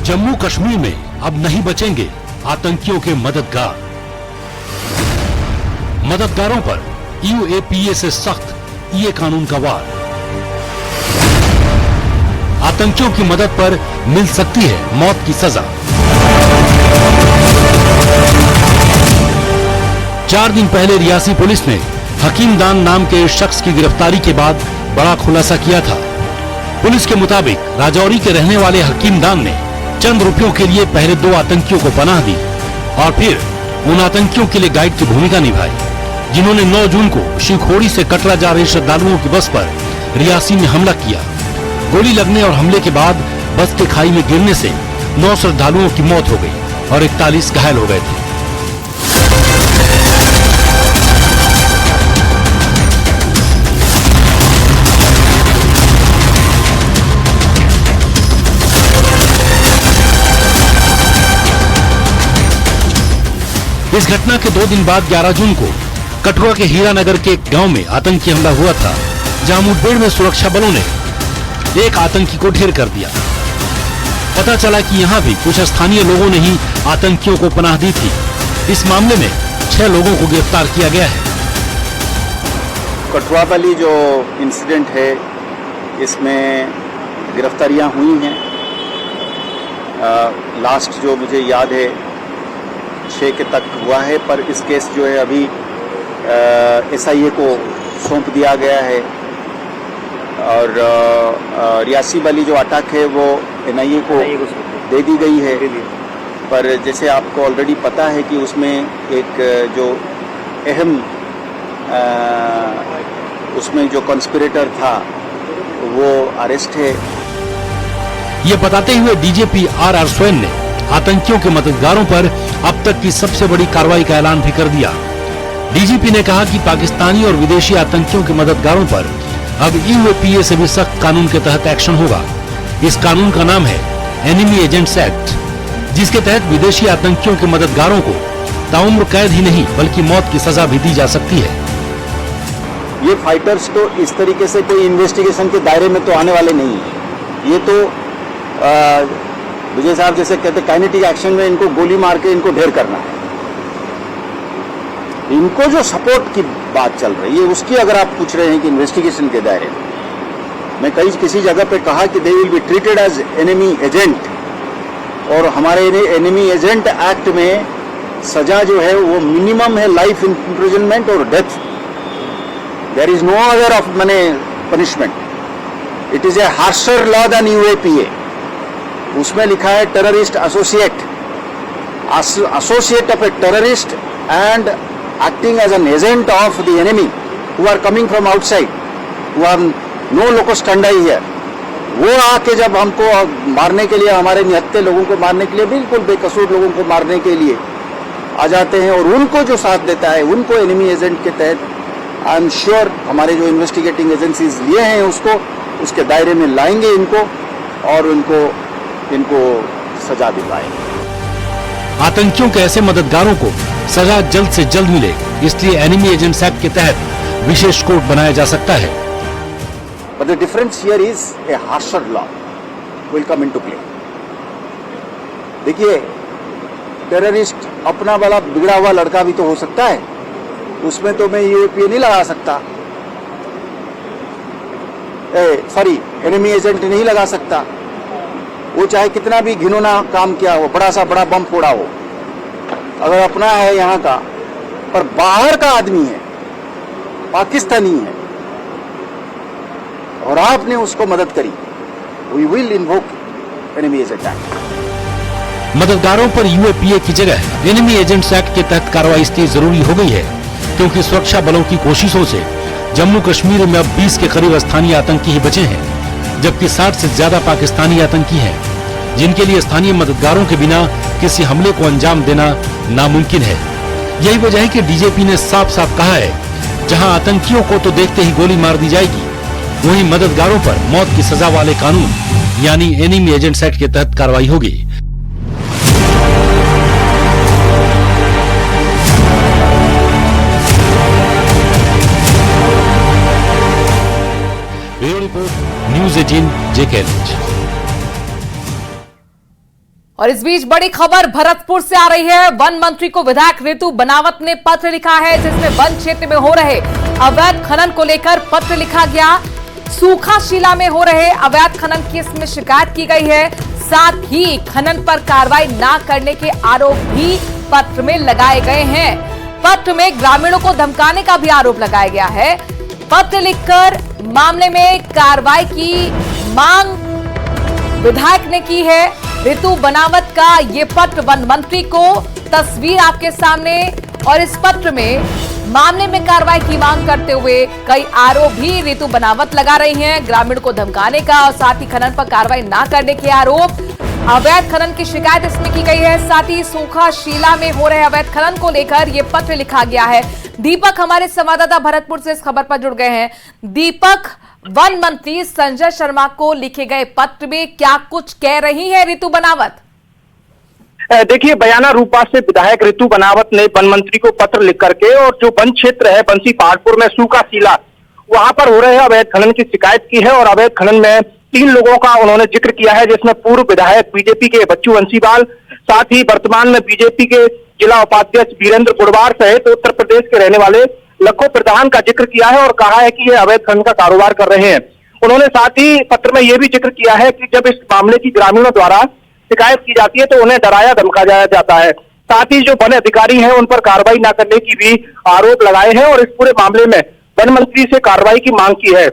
जम्मू कश्मीर में अब नहीं बचेंगे आतंकियों के मददगार। मददगारों पर यूएपीए से सख्त ये कानून का वार। आतंकियों की मदद पर मिल सकती है मौत की सजा। 4 दिन पहले रियासी पुलिस ने हकीम दान नाम के शख्स की गिरफ्तारी के बाद बड़ा खुलासा किया था। पुलिस के मुताबिक राजौरी के रहने वाले हकीम दान ने चंद रुपयों के लिए पहले 2 आतंकियों को पनाह दी और फिर उन आतंकियों के लिए गाइड की भूमिका निभाई, जिन्होंने 9 जून को शिवखोड़ी से कटरा जा रहे श्रद्धालुओं की बस पर रियासी में हमला किया। गोली लगने और हमले के बाद बस के खाई में गिरने से 9 श्रद्धालुओं की मौत हो गई और 41 घायल हो गए थे। इस घटना के 2 दिन बाद 11 जून को कठुआ के हीरानगर के एक गांव में आतंकी हमला हुआ था, जहां मुठभेड़ में सुरक्षा बलों ने एक आतंकी को ढेर कर दिया। पता चला कि यहां भी कुछ स्थानीय लोगों ने ही आतंकियों को पनाह दी थी। इस मामले में 6 लोगों को गिरफ्तार किया गया है। कठुआ वाली जो इंसिडेंट है, इसमें गिरफ्तारियां हुई हैं। लास्ट जो मुझे याद है 6 के तक हुआ है, पर इस केस जो है अभी SIA को सौंप दिया गया है और रियासी वाली जो अटैक है वो NIA को दे दी गई है। पर जैसे आपको ऑलरेडी पता है कि उसमें एक जो अहम उसमें जो कॉन्स्पिरेटर था वो अरेस्ट है। ये बताते हुए DGP RR स्वयं ने आतंकियों के मददगारों पर अब तक की सबसे बड़ी कार्रवाई का ऐलान भी कर दिया। DGP ने कहा कि पाकिस्तानी और विदेशी आतंकियों के मददगारों पर अब यूएपीए से भी सख्त कानून के तहत एक्शन होगा। इस कानून का नाम है एनिमी एजेंट्स एक्ट, जिसके तहत विदेशी आतंकियों के मददगारों को ताउम्र कैद ही नहीं बल्कि मौत की सजा भी दी जा सकती है। ये फाइटर्स तो इस तरीके से कोई इन्वेस्टिगेशन के दायरे में तो आने वाले नहीं है। ये तो विजय साहब जैसे कहते काइनेटिक एक्शन में इनको गोली मार के इनको ढेर करना है। इनको जो सपोर्ट की बात चल रही है उसकी अगर आप पूछ रहे हैं कि इन्वेस्टिगेशन के दायरे में, मैं किसी जगह पे कहा कि they will be treated as enemy agent, और हमारे एनिमी एजेंट एक्ट में सजा जो है वो मिनिमम है लाइफ इम्प्रिजनमेंट और death. There is no other of punishment. It is a harsher law than UAPA. उसमें लिखा है terrorist associate of a terrorist and acting as an agent of the enemy who are coming from outside, who are no locus standi here. वो आके जब हमको मारने के लिए, हमारे निहत्थे लोगों को मारने के लिए, बिल्कुल बेकसूर लोगों को मारने के लिए आ जाते हैं, और उनको जो साथ देता है उनको एनिमी एजेंट के तहत आई एम श्योर हमारे जो इन्वेस्टिगेटिंग एजेंसीज लिए हैं उसको उसके दायरे में लाएंगे इनको और इनको सजा दिलाएंगे। आतंकियों के ऐसे मददगारों को सजा जल्द से जल्द मिले, इसलिए एनिमी एजेंट्स एक्ट के तहत विशेष कोर्ट बनाया जा सकता है। But the difference here is a harsher law will come into play. देखिए, टेररिस्ट अपना वाला बिगड़ा हुआ लड़का भी तो हो सकता है, उसमें तो मैं यूएपीए नहीं लगा सकता, सॉरी एनिमी एजेंट नहीं लगा सकता। वो चाहे कितना भी घिनौना काम किया हो, बड़ा बम फोड़ा हो, अगर अपना है यहाँ का पर बाहर का आदमी है, पाकिस्तानी है, और आपने उसको मदद करी, we will invoke enemy agent act. मददगारों पर यूएपीए की जगह एनिमी एजेंट्स एक्ट के तहत कार्रवाई इसलिए जरूरी हो गई है क्योंकि सुरक्षा बलों की कोशिशों से जम्मू कश्मीर में अब 20 के करीब स्थानीय आतंकी ही बचे हैं, जबकि 60 से ज्यादा पाकिस्तानी आतंकी हैं, जिनके लिए स्थानीय मददगारों के बिना किसी हमले को अंजाम देना नामुमकिन है। यही वजह है कि डीजीपी ने साफ साफ कहा है, जहां आतंकियों को तो देखते ही गोली मार दी जाएगी, वहीं मददगारों पर मौत की सजा वाले कानून यानी एनिमी एजेंट्स एक्ट के तहत कार्रवाई होगी। Bureau report, news 18 JK। और इस बीच बड़ी खबर भरतपुर से आ रही है। वन मंत्री को विधायक रितु बनावत ने पत्र लिखा है, जिसमें वन क्षेत्र में हो रहे अवैध खनन को लेकर पत्र लिखा गया। सूखाशिला में हो रहे अवैध खनन की इसमें शिकायत की गई है। साथ ही खनन पर कार्रवाई न करने के आरोप भी पत्र में लगाए गए हैं। पत्र में ग्रामीणों को धमकाने का भी आरोप लगाया गया है। पत्र लिखकर मामले में कार्रवाई की मांग विधायक ने की है। रितु बनावत का ये पत्र वन मंत्री को, तस्वीर आपके सामने, और इस पत्र में मामले में कार्रवाई की मांग करते हुए कई आरोप भी रितु बनावत लगा रही हैं। ग्रामीण को धमकाने का और साथ ही खनन पर कार्रवाई न करने के आरोप, अवैध खनन की शिकायत इसमें की गई है। साथ ही सूखाशिला में हो रहे अवैध खनन को लेकर यह पत्र लिखा गया है। दीपक हमारे संवाददाता भरतपुर से इस खबर पर जुड़ गए हैं। दीपक, वन मंत्री संजय शर्मा को लिखे गए पत्र में क्या कुछ कह रही है रितु बनावत? देखिए, बयाना रूपा से विधायक रितु बनावत ने वन मंत्री को पत्र लिख करके और जो वन क्षेत्र है बंसी पहाड़पुर में सूखाशिला, वहां पर हो रहे अवैध खनन की शिकायत की है। और अवैध खनन में 3 लोगों का उन्होंने जिक्र किया है, जिसमें पूर्व विधायक बीजेपी के बच्चू बंसीवाल, साथ ही वर्तमान में बीजेपी के जिला उपाध्यक्ष वीरेंद्र पुरवार सहित उत्तर प्रदेश के रहने वाले लखो प्रधान का जिक्र किया है और कहा है कि ये अवैध खनन का कारोबार कर रहे हैं। उन्होंने साथ ही पत्र में यह भी जिक्र किया है कि जब इस मामले की ग्रामीणों द्वारा शिकायत की जाती है तो उन्हें डराया धमकाया जाता है। साथ ही जो वन अधिकारी हैं उन पर कार्रवाई न करने की भी आरोप लगाए हैं और इस पूरे मामले में वन मंत्री से कार्रवाई की मांग की है।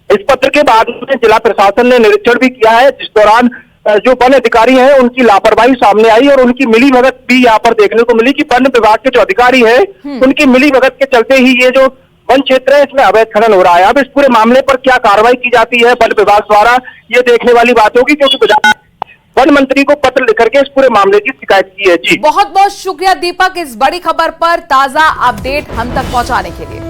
इस पत्र के बाद में जिला प्रशासन ने निरीक्षण भी किया है, जिस दौरान जो वन अधिकारी हैं उनकी लापरवाही सामने आई और उनकी मिलीभगत भी यहाँ पर देखने को मिली कि वन विभाग के जो अधिकारी हैं उनकी मिलीभगत के चलते ही ये जो वन क्षेत्र है इसमें अवैध खनन हो रहा है। अब इस पूरे मामले पर क्या कार्रवाई की जाती है वन विभाग द्वारा, ये देखने वाली बात होगी, क्योंकि वन मंत्री को पत्र लिख करके इस पूरे मामले की शिकायत की है। जी बहुत बहुत शुक्रिया दीपक, इस बड़ी खबर पर ताजा अपडेट हम तक पहुंचाने के लिए।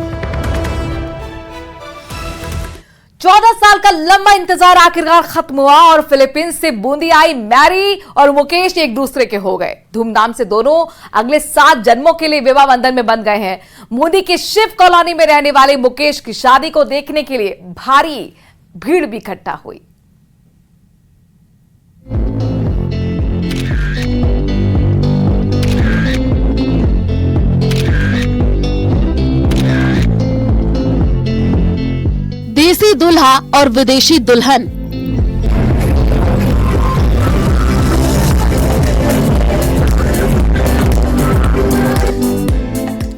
14 साल का लंबा इंतजार आखिरकार खत्म हुआ और फिलीपींस से बूंदी आई मैरी और मुकेश एक दूसरे के हो गए। धूमधाम से दोनों अगले 7 जन्मों के लिए विवाह बंधन में बंध गए हैं। बूंदी की शिव कॉलोनी में रहने वाले मुकेश की शादी को देखने के लिए भारी भीड़ भी इकट्ठा हुई। देसी दुल्हा और विदेशी दुल्हन,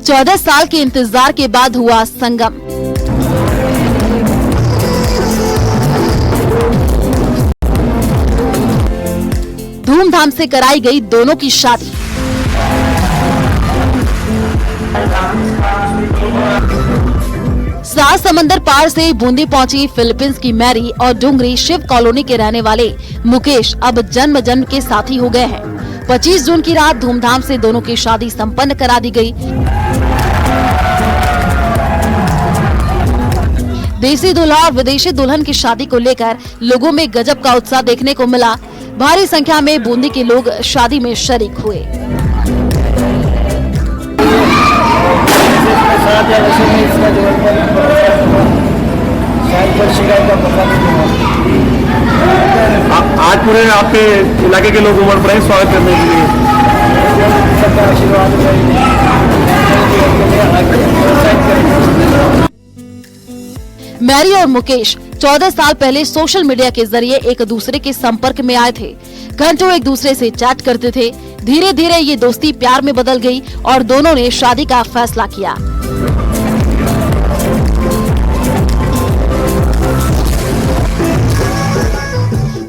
चौदह साल के इंतजार के बाद हुआ संगम। धूमधाम से कराई गई दोनों की शादी। सात समंदर पार से बूंदी पहुंची फिलीपींस की मैरी और डुंगरी शिव कॉलोनी के रहने वाले मुकेश अब जन्म जन्म के साथी हो गए हैं। 25 जून की रात धूमधाम से दोनों की शादी संपन्न करा दी गई। देसी दूल्हा और विदेशी दुल्हन की शादी को लेकर लोगों में गजब का उत्साह देखने को मिला। भारी संख्या में बूंदी के लोग शादी में शरीक हुए। आज पूरे आपके इलाके के लोग उमड़ पड़े स्वागत करने के लिए। मैरी और मुकेश 14 साल पहले सोशल मीडिया के जरिए एक दूसरे के संपर्क में आए थे। घंटों एक दूसरे से चैट करते थे। धीरे धीरे ये दोस्ती प्यार में बदल गई और दोनों ने शादी का फैसला किया।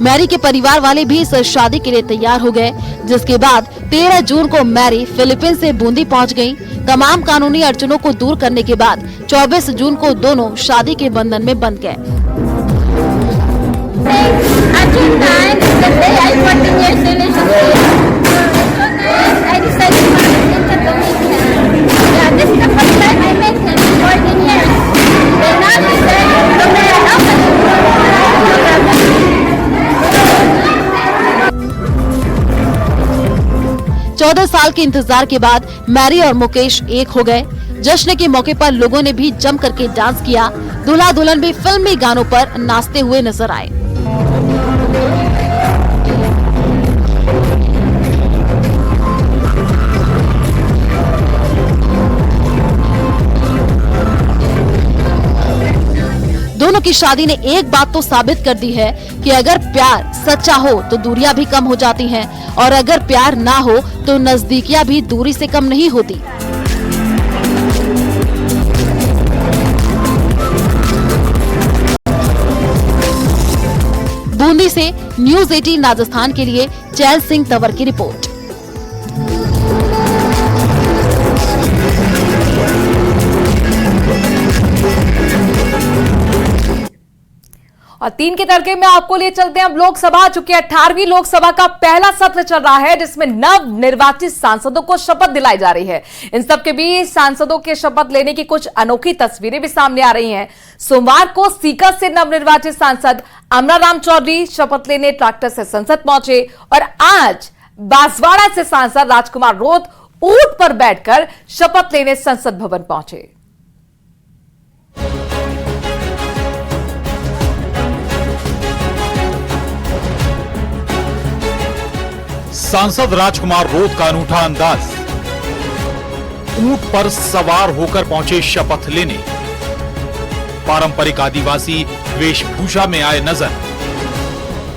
मैरी के परिवार वाले भी इस शादी के लिए तैयार हो गए, जिसके बाद 13 जून को मैरी फिलीपींस से बूंदी पहुंच गईं। तमाम कानूनी अड़चनों को दूर करने के बाद 24 जून को दोनों शादी के बंधन में बंध गए। चौदह साल के इंतजार के बाद मैरी और मुकेश एक हो गए। जश्न के मौके पर लोगों ने भी जम करके डांस किया। दूल्हा दुल्हन भी फिल्मी गानों पर नाचते हुए नजर आए। दोनों की शादी ने एक बात तो साबित कर दी है कि अगर प्यार सच्चा हो तो दूरियां भी कम हो जाती हैं और अगर प्यार ना हो तो नजदीकियां भी दूरी से कम नहीं होती। बूंदी से न्यूज़ 18 राजस्थान के लिए चैल सिंह तंवर की रिपोर्ट। और 3 के तड़के में आपको लिए चलते हैं अब लोकसभा, चूंकि 18वीं लोकसभा का पहला सत्र चल रहा है जिसमें नव निर्वाचित सांसदों को शपथ दिलाई जा रही है। इन सबके बीच सांसदों के शपथ लेने की कुछ अनोखी तस्वीरें भी सामने आ रही हैं। सोमवार को सीकर से नवनिर्वाचित सांसद अमराराम चौधरी शपथ लेने ट्रैक्टर से संसद पहुंचे और आज बांसवाड़ा से सांसद राजकुमार रोत ऊंट पर बैठकर शपथ लेने संसद भवन पहुंचे। सांसद राजकुमार रोत का अनूठा अंदाज, ऊंट पर सवार होकर पहुंचे शपथ लेने, पारंपरिक आदिवासी वेशभूषा में आए नजर।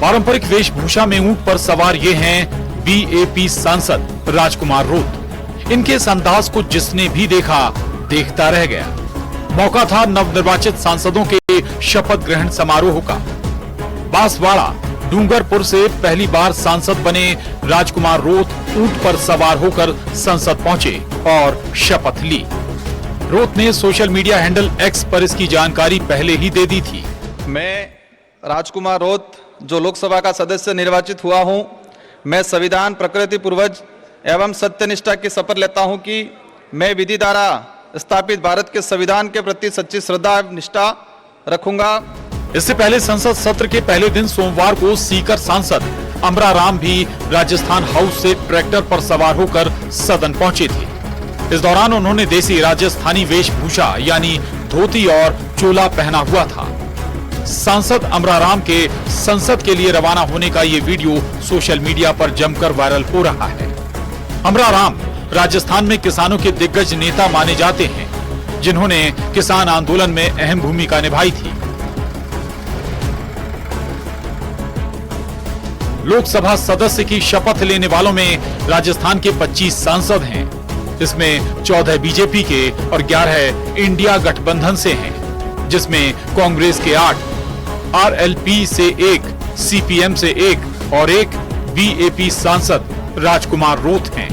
पारंपरिक वेशभूषा में ऊंट पर सवार ये हैं बीएपी सांसद राजकुमार रोत। इनके इस अंदाज को जिसने भी देखा देखता रह गया। मौका था नवनिर्वाचित सांसदों के शपथ ग्रहण समारोह का। बांसवाड़ा डूंगरपुर से पहली बार सांसद बने राजकुमार रोत ऊंट पर सवार होकर संसद पहुंचे और शपथ ली। रोत ने सोशल मीडिया हैंडल एक्स पर इसकी जानकारी पहले ही दे दी थी। मैं राजकुमार रोत जो लोकसभा का सदस्य निर्वाचित हुआ हूं, मैं संविधान, प्रकृति पूर्वज एवं सत्यनिष्ठा की शपथ लेता हूं कि मैं विधि द्वारा स्थापित भारत के संविधान के प्रति सच्ची श्रद्धा एवं निष्ठा रखूंगा। इससे पहले संसद सत्र के पहले दिन सोमवार को सीकर सांसद अमराराम भी राजस्थान हाउस से ट्रैक्टर पर सवार होकर सदन पहुंचे थे। इस दौरान उन्होंने देसी राजस्थानी वेशभूषा यानी धोती और चोला पहना हुआ था। सांसद अमराराम के संसद के लिए रवाना होने का ये वीडियो सोशल मीडिया पर जमकर वायरल हो रहा है। अमराराम राजस्थान में किसानों के दिग्गज नेता माने जाते हैं, जिन्होंने किसान आंदोलन में अहम भूमिका निभाई थी। लोकसभा सदस्य की शपथ लेने वालों में राजस्थान के 25 सांसद हैं। इसमें 14 बीजेपी के और 11 इंडिया गठबंधन से हैं, जिसमें कांग्रेस के 8, आरएलपी से 1, सीपीएम से 1 और 1 बीएपी सांसद राजकुमार रोत हैं।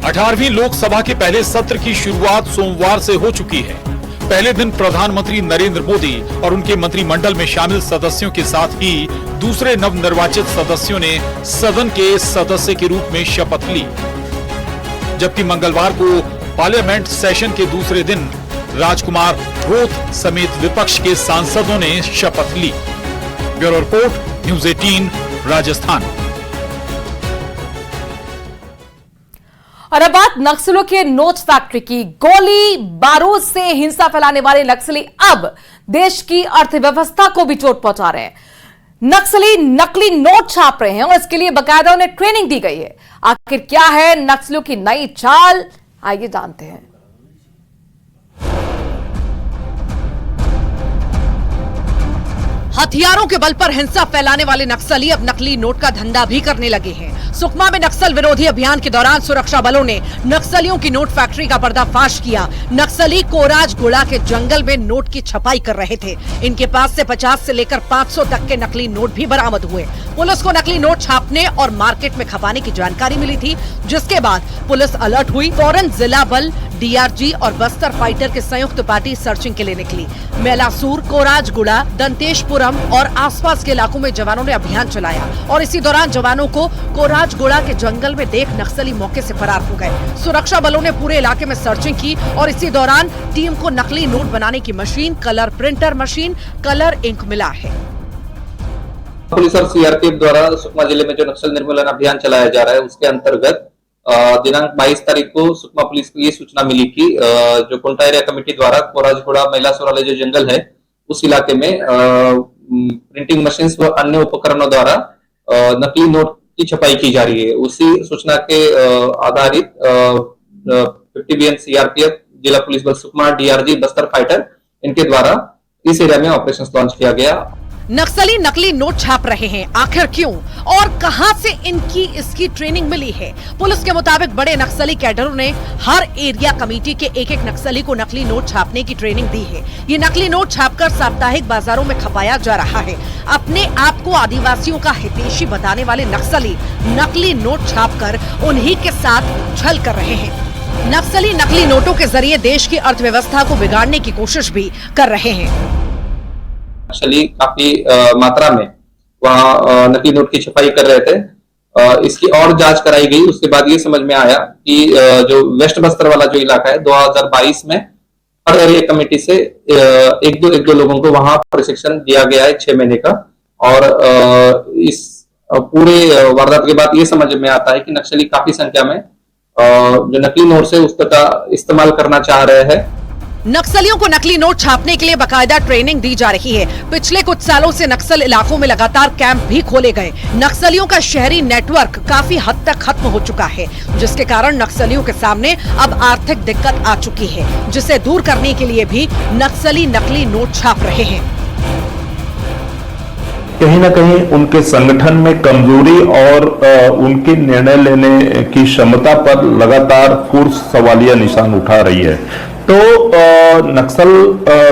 18वीं लोकसभा के पहले सत्र की शुरुआत सोमवार से हो चुकी है। पहले दिन प्रधानमंत्री नरेंद्र मोदी और उनके मंत्रिमंडल में शामिल सदस्यों के साथ ही दूसरे नवनिर्वाचित सदस्यों ने सदन के सदस्य के रूप में शपथ ली, जबकि मंगलवार को पार्लियामेंट सेशन के दूसरे दिन राजकुमार रोत समेत विपक्ष के सांसदों ने शपथ ली। Bureau report, news 18 Rajasthan. और अब बात नक्सलियों के नोट फैक्ट्री की। गोली बारूद से हिंसा फैलाने वाले नक्सली अब देश की अर्थव्यवस्था को भी चोट पहुंचा रहे हैं। नक्सली नकली नोट छाप रहे हैं और इसके लिए बकायदा उन्हें ट्रेनिंग दी गई है। आखिर क्या है नक्सलियों की नई चाल, आइए जानते हैं। हथियारों के बल पर हिंसा फैलाने वाले नक्सली अब नकली नोट का धंधा भी करने लगे हैं। सुकमा में नक्सल विरोधी अभियान के दौरान सुरक्षा बलों ने नक्सलियों की नोट फैक्ट्री का पर्दाफाश किया। नक्सली कोराजगुड़ा के जंगल में नोट की छपाई कर रहे थे। इनके पास से 50 से लेकर 500 तक के नकली नोट भी बरामद हुए। पुलिस को नकली नोट छापने और मार्केट में खपाने की जानकारी मिली थी, जिसके बाद पुलिस अलर्ट हुई। फौरन जिला बल, डीआरजी और बस्तर फाइटर के संयुक्त पार्टी सर्चिंग के लिए निकली। मैलासूर, कोराजगुड़ा, दंतेशपुरम और आसपास के इलाकों में जवानों ने अभियान चलाया और इसी दौरान जवानों को कोराजगुड़ा के जंगल में देख नक्सली मौके से फरार हो गए। सुरक्षा बलों ने पूरे इलाके में सर्चिंग की और इसी दौरान टीम को नकली नोट बनाने की machine, colour printer machine, colour ink मिला है। पुलिस और सीआरपीएफ द्वारा सुकमा जिले में जो नक्सल निर्मूलन अभियान चलाया जा रहा है, उसके अंतर्गत दिनांक 22 तारीख को सुकमा पुलिस को ये सूचना मिली कि जो कोंटा एरिया कमेटी द्वारा कोराजगुड़ा, मैलासूर वाले जो जंगल है उस इलाके में प्रिंटिंग मशीन व अन्य उपकरणों द्वारा नकली नोट की छपाई की जा रही है। उसी सूचना के आधारित 50 BN सीआरपीएफ, जिला पुलिस बल सुकमा, डीआरजी, बस्तर फाइटर, इनके द्वारा इस एरिया में ऑपरेशन लॉन्च किया गया। नक्सली नकली नोट छाप रहे हैं, आखिर क्यों और कहां से इनकी इसकी ट्रेनिंग मिली है? पुलिस के मुताबिक बड़े नक्सली कैडरों ने हर एरिया कमेटी के एक एक नक्सली को नकली नोट छापने की ट्रेनिंग दी है। ये नकली नोट छापकर साप्ताहिक बाजारों में खपाया जा रहा है। अपने आप को आदिवासियों का हितैषी बताने वाले नक्सली नकली नोट छापकर उन्हीं के साथ छल कर रहे हैं। नक्सली नकली नोटों के जरिए देश की अर्थव्यवस्था को बिगाड़ने की कोशिश भी कर रहे हैं। नक्सली काफी मात्रा में वहाँ नकली नोट की छपाई कर रहे थे। इसकी और जांच कराई गई, उसके बाद ये समझ में आया कि जो वेस्ट बस्तर वाला जो इलाका है 2022 में हर एरिया कमेटी से एक दो लोगों को वहां प्रशिक्षण दिया गया है 6 महीने का। और इस पूरे वारदात के बाद ये समझ में आता है कि नक्सली काफी संख्या में जो नकली नोट है उसका इस्तेमाल करना चाह रहे हैं। नक्सलियों को नकली नोट छापने के लिए बाकायदा ट्रेनिंग दी जा रही है। पिछले कुछ सालों से नक्सल इलाकों में लगातार कैंप भी खोले गए। नक्सलियों का शहरी नेटवर्क काफी हद तक खत्म हो चुका है, जिसके कारण नक्सलियों के सामने अब आर्थिक दिक्कत आ चुकी है, जिसे दूर करने के लिए भी नक्सली नकली नोट छाप रहे हैं। कहीं ना कहीं उनके संगठन में कमजोरी और उनके निर्णय लेने की क्षमता पर लगातार फोर्स सवालिया निशान उठा रही है। तो नक्सल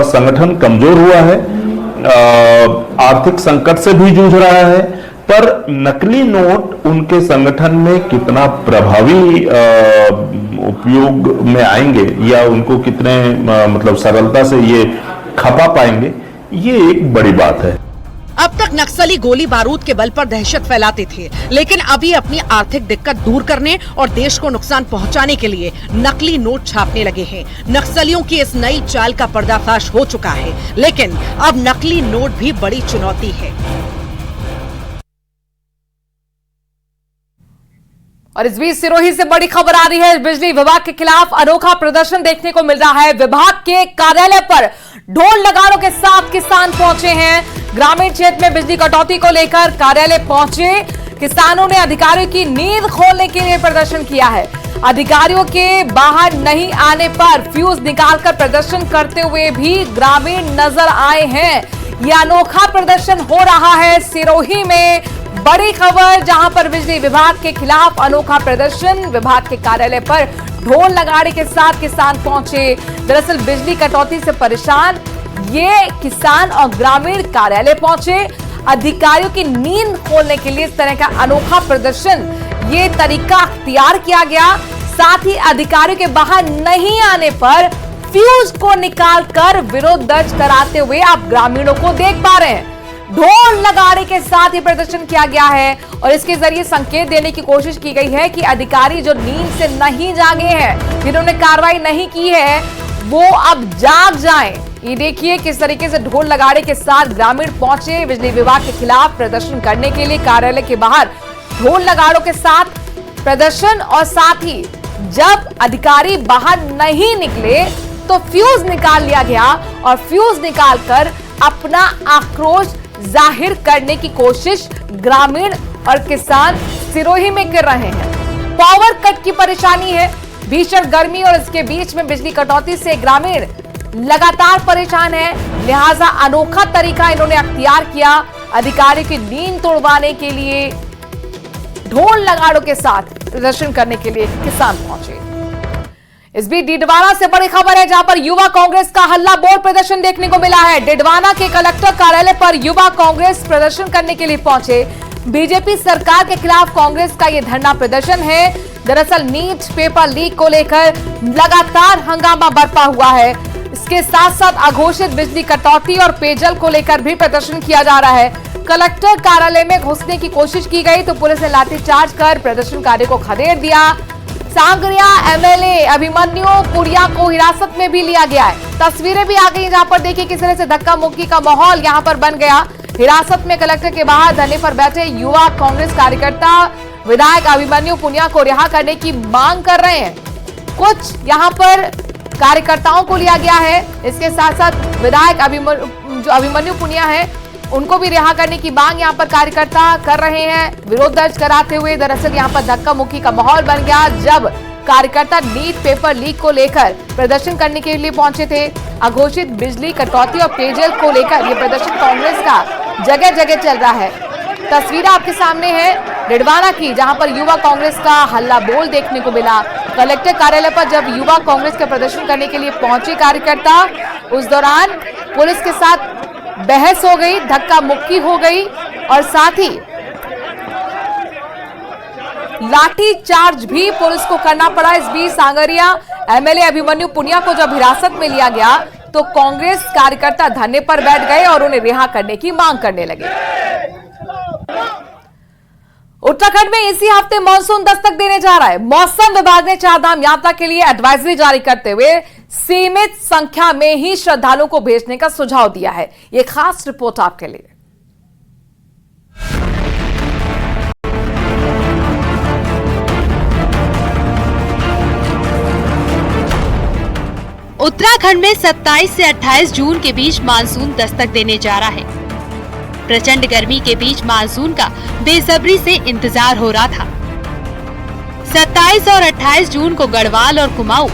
संगठन कमजोर हुआ है, आर्थिक संकट से भी जूझ रहा है, पर नकली नोट उनके संगठन में कितना प्रभावी उपयोग में आएंगे या उनको कितने मतलब सरलता से ये खपा पाएंगे, ये एक बड़ी बात है। अब तक नक्सली गोली बारूद के बल पर दहशत फैलाते थे, लेकिन अभी अपनी आर्थिक दिक्कत दूर करने और देश को नुकसान पहुंचाने के लिए नकली नोट छापने लगे हैं। नक्सलियों की इस नई चाल का पर्दाफाश हो चुका है, लेकिन अब नकली नोट भी बड़ी चुनौती है। और इस बीच सिरोही से बड़ी खबर आ रही है। बिजली विभाग के खिलाफ अनोखा प्रदर्शन देखने को मिल रहा है। विभाग के कार्यालय पर ढोल नगाड़ों के साथ किसान पहुंचे हैं। ग्रामीण क्षेत्र में बिजली कटौती को लेकर कार्यालय पहुंचे किसानों ने अधिकारियों की नींद खोलने के लिए प्रदर्शन किया है। अधिकारियों के बाहर नहीं आने पर फ्यूज निकालकर प्रदर्शन करते हुए भी ग्रामीण नजर आए हैं। यह अनोखा प्रदर्शन हो रहा है सिरोही में। बड़ी खबर, जहां पर बिजली विभाग के खिलाफ अनोखा प्रदर्शन, विभाग के कार्यालय पर ढोल नगाड़े के साथ किसान पहुंचे। दरअसल बिजली कटौती से परेशान ये किसान और ग्रामीण कार्यालय पहुंचे। अधिकारियों की नींद खोलने के लिए इस तरह का अनोखा प्रदर्शन, ये तरीका अख्तियार किया गया। साथ ही अधिकारियों के बाहर नहीं आने पर फ्यूज को निकालकर विरोध दर्ज कराते हुए आप ग्रामीणों को देख पा रहे हैं। ढोल नगाड़े के साथ ही प्रदर्शन किया गया है और इसके जरिए संकेत देने की कोशिश की गई है कि अधिकारी जो नींद से नहीं जागे हैं, जिन्होंने कार्रवाई नहीं की है, वो अब जाग जाएं। ये देखिए किस तरीके से ढोल नगाड़े के साथ ग्रामीण पहुंचे बिजली विभाग के खिलाफ प्रदर्शन करने के लिए। कार्यालय के बाहर ढोल नगाड़ों के साथ प्रदर्शन और साथ ही जब अधिकारी बाहर नहीं निकले तो फ्यूज निकाल लिया गया और फ्यूज निकालकर अपना आक्रोश जाहिर करने की कोशिश ग्रामीण और किसान सिरोही में कर रहे हैं। पावर कट की परेशानी है, भीषण गर्मी और इसके बीच में बिजली कटौती से ग्रामीण लगातार परेशान है। लिहाजा अनोखा तरीका इन्होंने अख्तियार किया। अधिकारी की नींद तोड़वाने के लिए ढोल नगाड़ों के साथ प्रदर्शन करने के लिए किसान पहुंचे। इस बीच डिडवाना से बड़ी खबर है, जहां पर युवा कांग्रेस का हल्ला बोल प्रदर्शन देखने को मिला है। डिडवाना के कलेक्टर कार्यालय पर युवा कांग्रेस प्रदर्शन करने के लिए पहुंचे। बीजेपी सरकार के खिलाफ कांग्रेस का यह धरना प्रदर्शन है। दरअसल नीट पेपर लीक को लेकर लगातार हंगामा बरपा हुआ है। इसके साथ साथ अघोषित बिजली कटौती और पेयजल को लेकर भी प्रदर्शन किया जा रहा है। कलेक्टर कार्यालय में घुसने की कोशिश की गई तो पुलिस ने लाठीचार्ज कर प्रदर्शनकारियों को खदेड़ दिया। सांगरिया एमएलए अभिमन्यु पुनिया को हिरासत में भी लिया गया है। तस्वीरें भी आ गई जहां पर देखिए किस तरह से धक्का मुक्की का माहौल यहां पर बन गया। हिरासत में कलेक्टर के बाहर धरने पर बैठे युवा कांग्रेस कार्यकर्ता विधायक अभिमन्यु पुनिया को रिहा करने की मांग कर रहे हैं। कुछ यहां पर कार्यकर्ताओं को लिया गया है, इसके साथ साथ विधायक अभिमन्यु पुनिया है उनको भी रिहा करने की मांग यहां पर कार्यकर्ता कर रहे हैं, विरोध दर्ज कराते हुए। दरअसल यहां पर धक्का मुक्की का माहौल बन गया जब कार्यकर्ता नीट पेपर लीक को लेकर प्रदर्शन करने के लिए पहुंचे थे। अघोषित बिजली कटौती और पेयजल को लेकर ये प्रदर्शन कांग्रेस का जगह जगह चल रहा है। तस्वीरें आपके सामने है रिडवाना की, जहां पर युवा कांग्रेस का हल्ला बोल देखने को मिला। कलेक्टर कार्यालय पर जब युवा कांग्रेस का प्रदर्शन करने के लिए पहुंचे कार्यकर्ता, उस दौरान पुलिस के साथ बहस हो गई, धक्का मुक्की हो गई और साथ ही लाठी चार्ज भी पुलिस को करना पड़ा। इस बीच सांगरिया एमएलए अभिमन्यु पुनिया को जब हिरासत में लिया गया तो कांग्रेस कार्यकर्ता धरने पर बैठ गए और उन्हें रिहा करने की मांग करने लगे। उत्तराखंड में इसी हफ्ते मानसून दस्तक देने जा रहा है। मौसम विभाग ने चारधाम यात्रा के लिए एडवाइजरी जारी करते हुए सीमित संख्या में ही श्रद्धालुओं को भेजने का सुझाव दिया है। ये खास रिपोर्ट आपके लिए। उत्तराखंड में 27 से 28 जून के बीच मानसून दस्तक देने जा रहा है। प्रचंड गर्मी के बीच मानसून का बेसब्री से इंतजार हो रहा था। 27 और 28 जून को गढ़वाल और कुमाऊं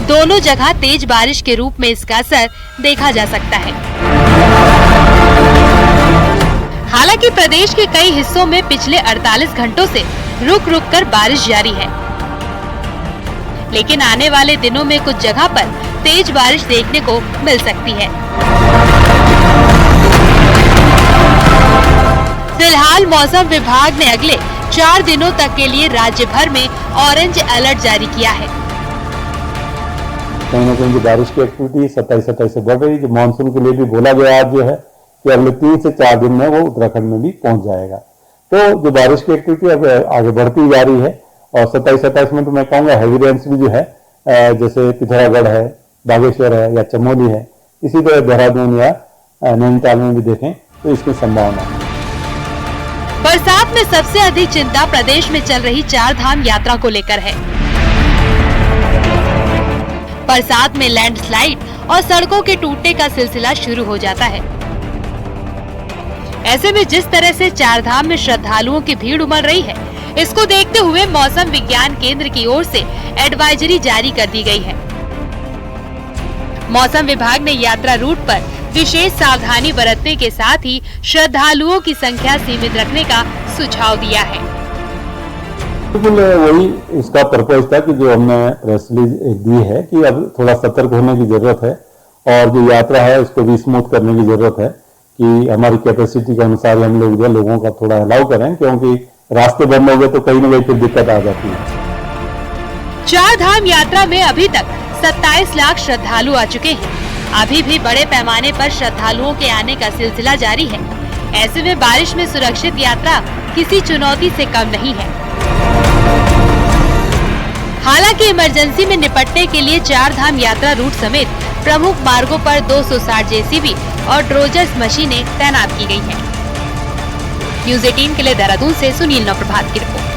दोनों जगह तेज बारिश के रूप में इसका असर देखा जा सकता है। हालांकि प्रदेश के कई हिस्सों में पिछले 48 घंटों से रुक रुक कर बारिश जारी है, लेकिन आने वाले दिनों में कुछ जगह पर तेज बारिश देखने को मिल सकती है। फिलहाल मौसम विभाग ने अगले 4 दिनों तक के लिए राज्य भर में ऑरेंज अलर्ट जारी किया है। कहीं न कहीं बारिश की एक्टिविटी 27 से बढ़ रही है, जो मानसून के लिए भी बोला गया आज जो है कि अगले 3 से 4 दिन में वो उत्तराखंड में भी पहुंच जाएगा। तो जो बारिश की एक्टिविटी अब आगे बढ़ती जा रही है और 27-28 में तो मैं कहूँगा हैवी रेन्स भी जो है जैसे पिथौरागढ़ है, बागेश्वर है या चमोली है, इसी तरह देहरादून या नैनीताल में भी देखें तो इसकी संभावना है। बरसात में सबसे अधिक चिंता प्रदेश में चल रही चारधाम यात्रा को लेकर है। बरसात में लैंडस्लाइड और सड़कों के टूटने का सिलसिला शुरू हो जाता है। ऐसे में जिस तरह से चारधाम में श्रद्धालुओं की भीड़ उमड़ रही है, इसको देखते हुए मौसम विज्ञान केंद्र की ओर से एडवाइजरी जारी कर दी गई है। मौसम विभाग ने यात्रा रूट पर विशेष सावधानी बरतने के साथ ही श्रद्धालुओं की संख्या सीमित रखने का सुझाव दिया है। बिल्कुल वही इसका पर्पज था कि जो हमने प्रेस रिलीज दी है कि अब थोड़ा सतर्क होने की जरूरत है और जो यात्रा है उसको भी स्मूथ करने की जरूरत है कि हमारी कैपेसिटी के अनुसार हम लोग जो लोगों का थोड़ा अलाउ करें, क्योंकि रास्ते बंद हो गए तो कहीं न कहीं फिर दिक्कत आ जाती है। चारधाम यात्रा में अभी तक 27 लाख श्रद्धालु आ चुके हैं। अभी भी बड़े पैमाने पर श्रद्धालुओं के आने का सिलसिला जारी है। ऐसे में बारिश में सुरक्षित यात्रा किसी चुनौती से कम नहीं है। हालांकि इमरजेंसी में निपटने के लिए चारधाम यात्रा रूट समेत प्रमुख मार्गों पर 260 जेसीबी और ड्रोजर्स मशीनें तैनात की गई हैं। न्यूज़ 18 के लिए देहरादून से सुनील नवप्रभात की रिपोर्ट।